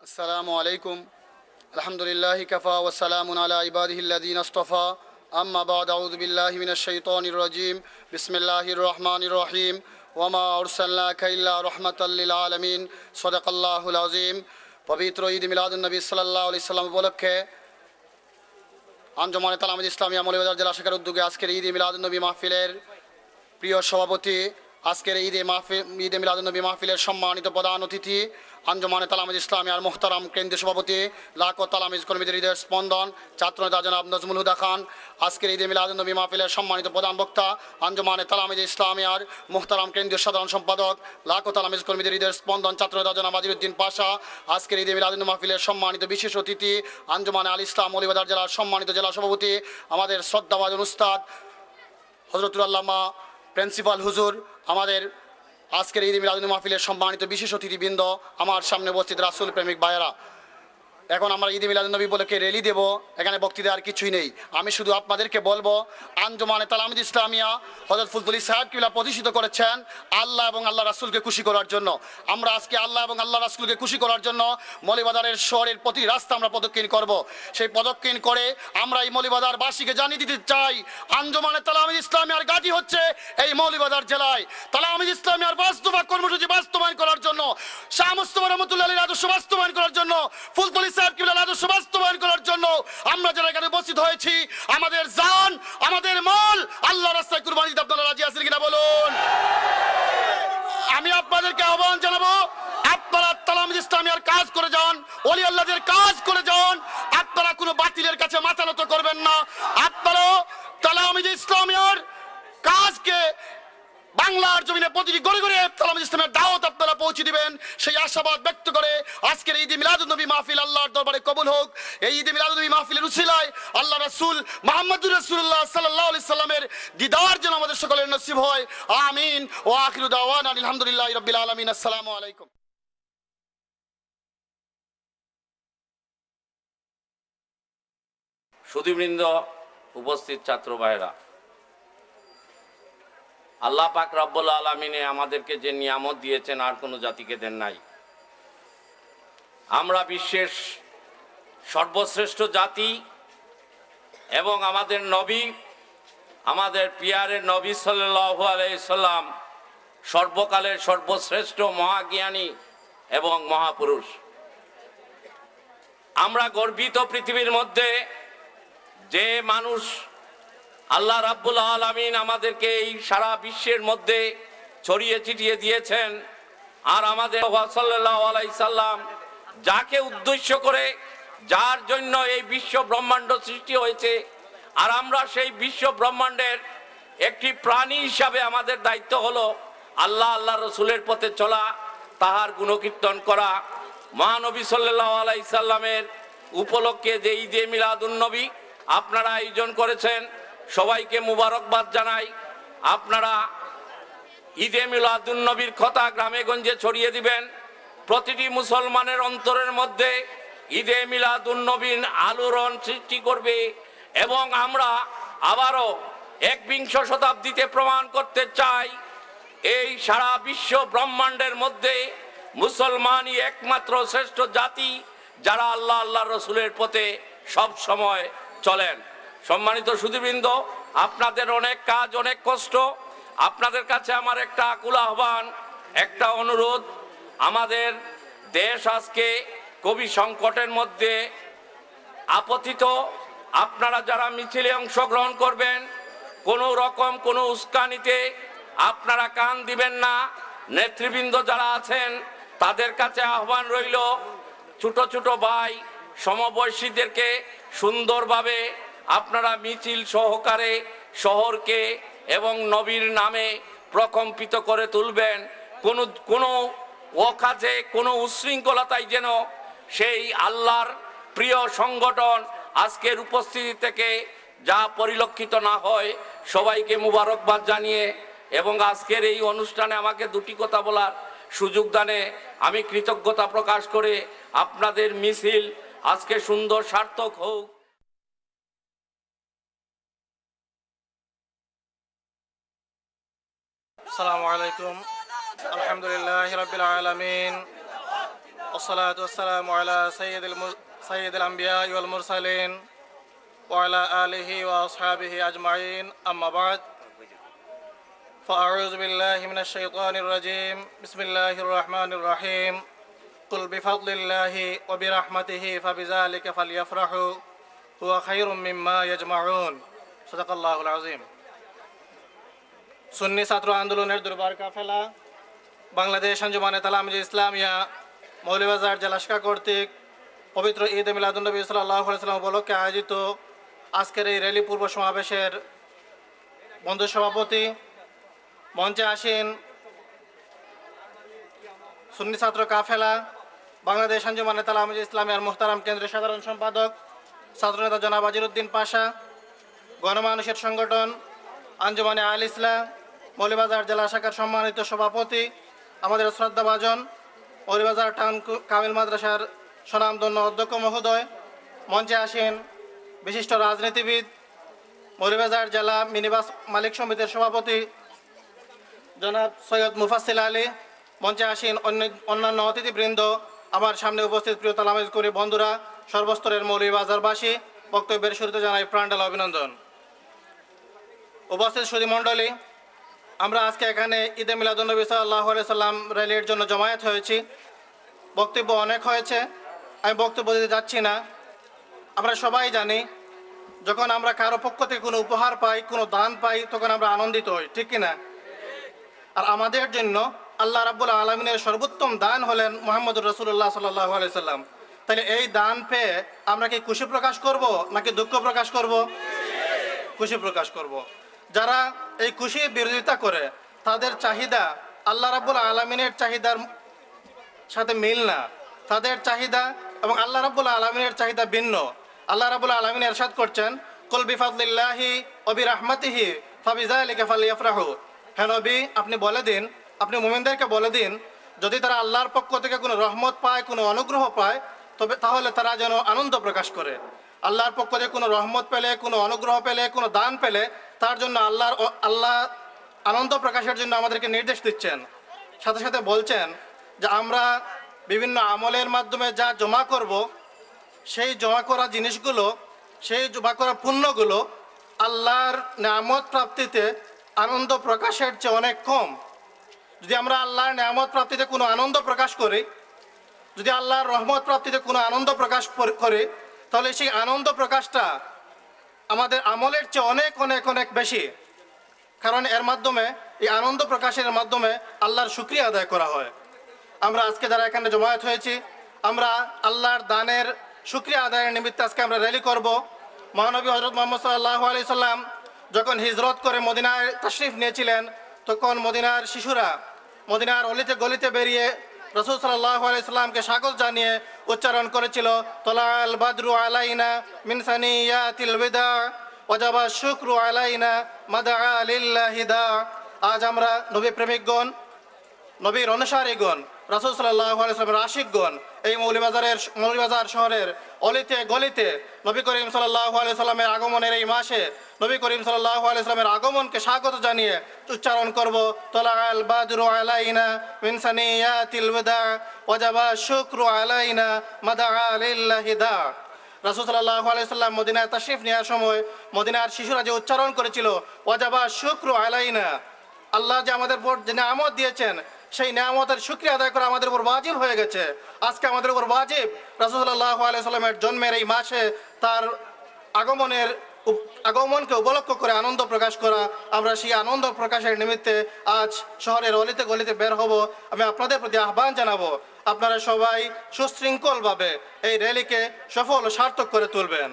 আসসালামু আলাইকুম। আলহামদুলিল্লাহি কাফা ওয়া সালামুন আলা ইবাদিহিল্লাযীনা ইসতাফা। আম্মা বা'দ, আউযু বিল্লাহি মিনাশ শাইতানির রাজীম। বিসমিল্লাহির রহমানির রহিম। ওয়া মা আরসালনাকা ইল্লা রাহমাতাল লিল আলামিন। সাদাকাল্লাহুল আযীম। পবিত্র ঈদ মিলাদুন নবী সাল্লাল্লাহু আলাইহি সাল্লাম উপলক্ষে আঞ্জুমানে তালামীদ ইসলামিয়া মৌলভীবাজার জেলা শাখার উদ্যোগে আজকের ঈদ মিলাদুন নবী মাহফিলের প্রিয় সভাপতি, আজকের ঈদে মিলাদুন্নবী মাহফিলের সম্মানিত প্রধান অতিথি, আঞ্জুমানে তালামিজ ইসলামিয়ার মোহতারাম কেন্দ্রীয় সভাপতি, লাখো তালামিজ কর্মীদের হৃদয়ের স্পন্দন ছাত্রনেতা জনাব নজমুল হুদা খান, আজকের ঈদে মিলাদুন্নবী মাহফিলের সম্মানিত প্রধান বক্তা, আঞ্জুমানে তালামিজ ইসলামিয়ার মোহতারাম কেন্দ্রীয় সাধারণ সম্পাদক, লাখো তালামিজ কর্মীদের হৃদয়ের স্পন্দন ছাত্রনেতা জনাব আজিরউদ্দিন পাশা, আজকের ঈদে মিলাদুন্নবী মাহফিলের সম্মানিত বিশেষ অতিথি, আঞ্জুমানে আল ইসলাম মৌলভীবাজার জেলার সম্মানিত জেলা সভাপতি, আমাদের শ্রদ্ধাভাজন উস্তাদ হযরতুল আল্লামা প্রিন্সিপাল হুজুর, আমাদের আজকের ঈদ মিলাদুন্নবী মাহফিলের সম্মানিত বিশেষ অতিথিবৃন্দ, আমার সামনে উপস্থিত রাসূল প্রেমিক ভাইয়েরা। এখন আমরা ঈদ মিলাদুন্নবী বলে র্যালি দেব, এখানে বক্তৃতা আর কিছুই নেই। আমি শুধু আপনাদেরকে বলবো, আঞ্জুমানে তালামিদ ইসলামিয়া হযরত ফুলতুলি সাহেব কিবলা প্রতিষ্ঠিত করেছেন আল্লাহ এবং আল্লাহ রাসূলকে খুশি করার জন্য। আমরা আজকে আল্লাহ এবং আল্লাহ রাসূলকে খুশি করার জন্য মৌলভীবাজারের শহরের প্রতি রাস্তা আমরা প্রদক্ষিণ করব। সেই প্রদক্ষিণ করে আমরা এই মৌলভীবাজারবাসীকে জানিয়ে দিতে চাই, আঞ্জুমানে তালামিদ ইসলামিয়ার ঘাঁটি হচ্ছে এই মৌলভীবাজার জেলায়। তালামিদ ইসলামিয়ার বাস্তবায়ন কর্মসূচি বাস্তবায়ন করার জন্য, শাহ মুস্তাফা রহমাতুল্লাহ আলাইহির আদর্শ বাস্তবায়ন করার জন্য, ফুলতুলি সাহেব কিবলার আদর্শ বাস্তবায়ন করার জন্য আমরা যারা এখানে উপস্থিত হয়েছি, আমাদের জান, আমাদের মাল আল্লাহর রাস্তায় কুরবানি দিতে আপনারা রাজি আছেন কিনা বলুন। আমি আপনাদেরকে আহ্বান জানাবো, আপনারা তালামিদ ইসলামিয়ার কাজ করে যান, ওলি আল্লাহদের কাজ করে যান। আপনারা কোনো বাতিলের কাছে মাথা নত করবেন না। আপনারা তালামিদ ইসলামিয়ার কাজকে বাংলার জমিনে প্রতিটি গড়ে গড়ে তালামিদ ইসলামের দাওয়াত আপনারা পৌঁছে দিবেন, সেই আশাবাদ ব্যক্ত করে আজকের ঈদ মিলাদুন্নবী মাহফিল আল্লাহর দরবারে কবুল হোক। এই ঈদ মিলাদুন্নবী মাহফিলের উসিলায় আল্লাহ রাসূল মুহাম্মদুর রাসূলুল্লাহ সাল্লাল্লাহু আলাইহি সাল্লামের দিদার যেন আমাদের সকলের নসিব হয়। আমিন ওয়া আখিরু দাওয়ানা আলহামদুলিল্লাহি রাব্বিল আলামিন। আসসালামু আলাইকুম। সুধীবৃন্দ, উপস্থিত ছাত্র ভাইরা, আল্লাহ পাক রব্বুল আলামিনে আমাদেরকে যে নিয়ামত দিয়েছেন আর কোনো জাতিকে দেন নাই। আমরা বিশ্বের সর্বশ্রেষ্ঠ জাতি এবং আমাদের নবী, আমাদের পিয়ারের নবী সাল্লাল্লাহু আলাইহি সাল্লাম সর্বকালের সর্বশ্রেষ্ঠ মহাজ্ঞানী এবং মহাপুরুষ। আমরা গর্বিত পৃথিবীর মধ্যে যে মানুষ আল্লাহ রাব্বুল আলামিন আমাদেরকে এই সারা বিশ্বের মধ্যে ছড়িয়ে ছিটিয়ে দিয়েছেন। আর আমাদের সাল্লাল্লাহু আলাইহি সাল্লাম যাকে উদ্দেশ্য করে, যার জন্য এই বিশ্ব ব্রহ্মাণ্ড সৃষ্টি হয়েছে, আর আমরা সেই বিশ্ব ব্রহ্মাণ্ডের একটি প্রাণী হিসাবে আমাদের দায়িত্ব হলো আল্লাহ রসুলের পথে চলা, তাহার গুণকীর্তন করা। মহানবী সাল্লাল্লাহু আলাইহি সাল্লামের উপলক্ষে যে ঈদে মিলাদুন্নবী আপনারা আয়োজন করেছেন, সবাইকে মুবারকবাদ জানাই। আপনারা ঈদে মিলাদুন্নবীর কথা গ্রামে গঞ্জে ছড়িয়ে দিবেন। প্রতিটি মুসলমানের অন্তরের মধ্যে ঈদে মিলাদুন্নবীর আলোড়ন সৃষ্টি করবে এবং আমরা আবারও 21 শতাব্দীতে প্রমাণ করতে চাই, এই সারা বিশ্ব ব্রহ্মাণ্ডের মধ্যে মুসলমানই একমাত্র শ্রেষ্ঠ জাতি যারা আল্লাহ রসুলের পথে সব সময় চলেন। সম্মানিত সুধীবৃন্দ, আপনাদের অনেক কাজ, অনেক কষ্ট। আপনাদের কাছে আমার একটা আকুল আহ্বান, একটা অনুরোধ। আমাদের দেশ আজকে কবি সংকটের মধ্যে আপতিত। আপনারা যারা মিছিলে অংশগ্রহণ করবেন, কোনো রকম কোনো উস্কানিতে আপনারা কান দিবেন না। নেতৃবৃন্দ যারা আছেন তাদের কাছে আহ্বান রইল, ছোট ছোট ভাই সমবয়সীদেরকে সুন্দরভাবে আপনারা মিছিল সহকারে শহরকে এবং নবীর নামে প্রকম্পিত করে তুলবেন। কোনো অকাজে, কোনো উশৃঙ্খলতায় যেন সেই আল্লাহর প্রিয় সংগঠন আজকের উপস্থিতি থেকে যা পরিলক্ষিত না হয়। সবাইকে মুবারকবাদ জানিয়ে এবং আজকের এই অনুষ্ঠানে আমাকে দুটি কথা বলার সুযোগ দানে আমি কৃতজ্ঞতা প্রকাশ করে আপনাদের মিছিল আজকে সুন্দর সার্থক হোক। আসসালামু আলাইকুম। আলহামদুলিল্লাহি রাব্বিল আলামিন, والصلاة والسلام على سيد الأنبياء والمرسلين وعلى آله وأصحابه أجمعين أما بعد فأعوذ بالله من الشيطان الرجيم بسم الله الرحمن الرحيم قل بفضل الله وبرحمته فبذلك فليفرحوا هو خير مما يجمعون صدق الله العظيم সুন্নি ছাত্র আন্দোলনের দুর্বার কাফেলা বাংলাদেশ আঞ্জুমানে তালামিজ ইসলামিয়া মৌলভীবাজার জেলা শাখা কর্তৃক পবিত্র ঈদ মিলাদুন্নবী সাল্লাল্লাহু আলাইহি ওয়াসাল্লাম উপলক্ষে আয়োজিত আজকের এই র্যালি পূর্ব সমাবেশের বন্ধু সভাপতি, মঞ্চে আসীন সুন্নি ছাত্র কাফেলা বাংলাদেশ আঞ্জুমানে তালামিজ ইসলামিয়ার মুহতারাম কেন্দ্রীয় সাধারণ সম্পাদক ছাত্রনেতা জনাব আজিরউদ্দিন পাশা, গণমানুষের সংগঠন আঞ্জুমানে আল ইসলাম মৌলভীবাজার জেলা শাখার সম্মানিত সভাপতি, আমাদের শ্রদ্ধাভাজন মৌলভীবাজার টাউন কামিল মাদ্রাসার স্বনামধন্য অধ্যক্ষ মহোদয়, মঞ্চে আসেন বিশিষ্ট রাজনীতিবিদ মৌলভীবাজার জেলা মিনিবাস মালিক সমিতির সভাপতি জনাব সৈয়দ মুফাসিল আলী, মঞ্চে আসেন অন্যান্য অতিথিবৃন্দ, আমার সামনে উপস্থিত প্রিয় তালামিজ করি বন্ধুরা, সর্বস্তরের মৌলভীবাজারবাসী, বক্তব্যের শুরুতে জানাই প্রাণঢালা অভিনন্দন। উপস্থিত সুধীমণ্ডলী, আমরা আজকে এখানে ঈদে মিলাদুন্নবী সাল্লাল্লাহু আলাইহি সাল্লাম র্যালির জন্য জমায়েত হয়েছি। বক্তব্য অনেক হয়েছে, আমি বক্তব্য দিতে যাচ্ছি না। আমরা সবাই জানি, যখন আমরা কারো পক্ষ থেকে কোনো উপহার পাই, কোনো দান পাই, তখন আমরা আনন্দিত হই, ঠিক কিনা? আর আমাদের জন্য আল্লাহ রাব্বুল আলামিনের সর্বোত্তম দান হলেন মুহাম্মদুর রাসূলুল্লাহ সাল্লাল্লাহু আলাইহি সাল্লাম। তাহলে এই দান পেয়ে আমরা কি খুশি প্রকাশ করব নাকি দুঃখ প্রকাশ করব? খুশি প্রকাশ করব। যারা এই খুশির বিরোধিতা করে, তাদের চাহিদা আল্লাহ রাব্বুল আলামিনের চাহিদার সাথে মিল না, তাদের চাহিদা এবং আল্লাহ রাব্বুল আলামিনের চাহিদা ভিন্ন। আল্লাহ রাব্বুল আলামিন ইরশাদ করছেন, কুল বিফাদলিল্লাহি ওয়া বিরহমাতিহি ফাবিযালিকা ফালইফরাহু। হে নবী, আপনি বলে দিন, আপনি মুমিনদেরকে বলে দিন, যদি তারা আল্লাহর পক্ষ থেকে কোনো রহমত পায়, কোনো অনুগ্রহ পায়, তবে তাহলে তারা যেন আনন্দ প্রকাশ করে। আল্লাহর পক্ষ থেকে কোনো রহমত পেলে, কোনো অনুগ্রহ পেলে, কোনো দান পেলে, তার জন্য আল্লাহ আনন্দ প্রকাশের জন্য আমাদেরকে নির্দেশ দিচ্ছেন। সাথে সাথে বলছেন যে আমরা বিভিন্ন আমলের মাধ্যমে যা জমা করব, সেই জমা করা জিনিসগুলো, সেই জমা করা পুণ্যগুলো আল্লাহর নিয়ামত প্রাপ্তিতে আনন্দ প্রকাশের চেয়ে অনেক কম। যদি আমরা আল্লাহর নিয়ামত প্রাপ্তিতে কোনো আনন্দ প্রকাশ করি, যদি আল্লাহর রহমত প্রাপ্তিতে কোনো আনন্দ প্রকাশ করি, তাহলে সেই আনন্দ প্রকাশটা আমাদের আমলের চেয়ে অনেক অনেক অনেক বেশি। কারণ এর মাধ্যমে, এই আনন্দ প্রকাশের মাধ্যমে আল্লাহর শুকরিয়া আদায় করা হয়। আমরা আজকে যারা এখানে জমায়েত হয়েছি, আমরা আল্লাহর দানের শুকরিয়া আদায়ের নিমিত্তে আজকে আমরা র্যালি করব। মহানবী হযরত মুহাম্মদ সাল্লাল্লাহু আলাইহি সাল্লাম যখন হিজরত করে মদিনায় তাশরিফ নিয়েছিলেন, তখন মদিনার শিশুরা মদিনার অলিতে গলিতে বেরিয়ে রাসূল সাল্লাল্লাহু আলাইহি সাল্লামকে স্বাগত জানিয়ে উচ্চারণ করেছিল, তলাআল বাদরু আলাইনা মিন সানিয়াতিল বিদা ওয়াজাবা শুকরু আলাইনা মাদআ লিল্লাহি দা। আজ আমরা নবী প্রেমিকগণ, নবীর অনুসারীগণ, রাসূল সাল্লাল্লাহু আলাইহি সাল্লামের আশিকগণ এই মৌলভীবাজার শহরের অলিতে গলিতে নবী করিম সাল্লাল্লাহু আলাইহি সাল্লামের আগমনের এই মাসে নবী করিম সাল্লাল্লাহু আলাইহি সাল্লামের আগমনকে স্বাগত জানিয়ে উচ্চারণ করব, তলাআল বাদরু আলাইনা মিন সানিয়াতিল বিদা ওয়াজাবা শুকরু আলাইনা মাদআ লিল্লাহি দা। রাসূল সাল্লাল্লাহু আলাইহি সাল্লাম মদিনায় তাশরিফ নেওয়ার সময় মদিনার শিশুরা যে উচ্চারণ করেছিল, ওয়াজাবা শুকরু আলাইনা, আল্লাহ যে আমাদের উপর যে নিয়ামত দিয়েছেন, সেই নিয়ামতের শুকরিয়া আদায় করা আমাদের উপর ওয়াজিব হয়ে গেছে। আজকে আমাদের উপর ওয়াজিব রাসূল সাল্লাল্লাহু আলাইহি সাল্লামের জন্মের এই মাসে তার আগমনকে উপলক্ষ করে আনন্দ প্রকাশ করা। আমরা সেই আনন্দ প্রকাশের নিমিত্তে আজ শহরের অলিতে গলিতে বের হব। আমি আপনাদের প্রতি আহ্বান জানাবো, আপনারা সবাই সুশৃঙ্খলভাবে এই র্যালিকে সফল ও সার্থক করে তুলবেন।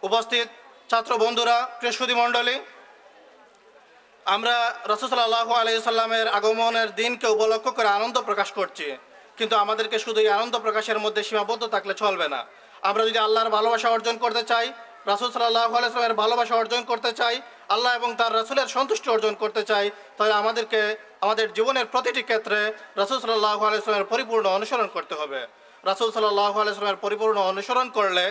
উপস্থিত ছাত্র বন্ধুরা, প্রিয় সুধীমণ্ডলী, আমরা রাসূল সাল্লাল্লাহু আলাইহি সাল্লামের আগমনের দিনকে উপলক্ষ করে আনন্দ প্রকাশ করছি, কিন্তু আমাদেরকে শুধু এই আনন্দ প্রকাশের মধ্যে সীমাবদ্ধ থাকলে চলবে না। আমরা যদি আল্লাহর ভালোবাসা অর্জন করতে চাই, রাসূল সাল্লাল্লাহু আলাইহি সাল্লামের ভালোবাসা অর্জন করতে চাই, আল্লাহ এবং তার রাসূলের সন্তুষ্টি অর্জন করতে চাই, তাহলে আমাদেরকে আমাদের জীবনের প্রতিটি ক্ষেত্রে রাসূল সাল্লাল্লাহু আলাইহি সাল্লামের পরিপূর্ণ অনুসরণ করতে হবে। রাসূল সাল্লাল্লাহু আলাইহি সাল্লামের পরিপূর্ণ অনুসরণ করলে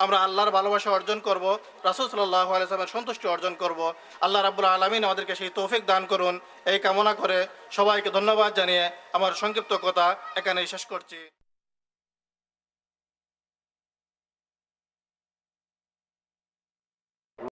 আমরা আল্লাহর ভালোবাসা অর্জন করব, রাসূল সাল্লাল্লাহু আলাইহি ওয়াসাল্লামের সন্তুষ্টি অর্জন করব। আল্লাহ রাব্বুল আলামিন আমাদেরকে সেই তৌফিক দান করুন, এই কামনা করে সবাইকে ধন্যবাদ জানিয়ে আমার সংক্ষিপ্ত কথা এখানেই শেষ করছি।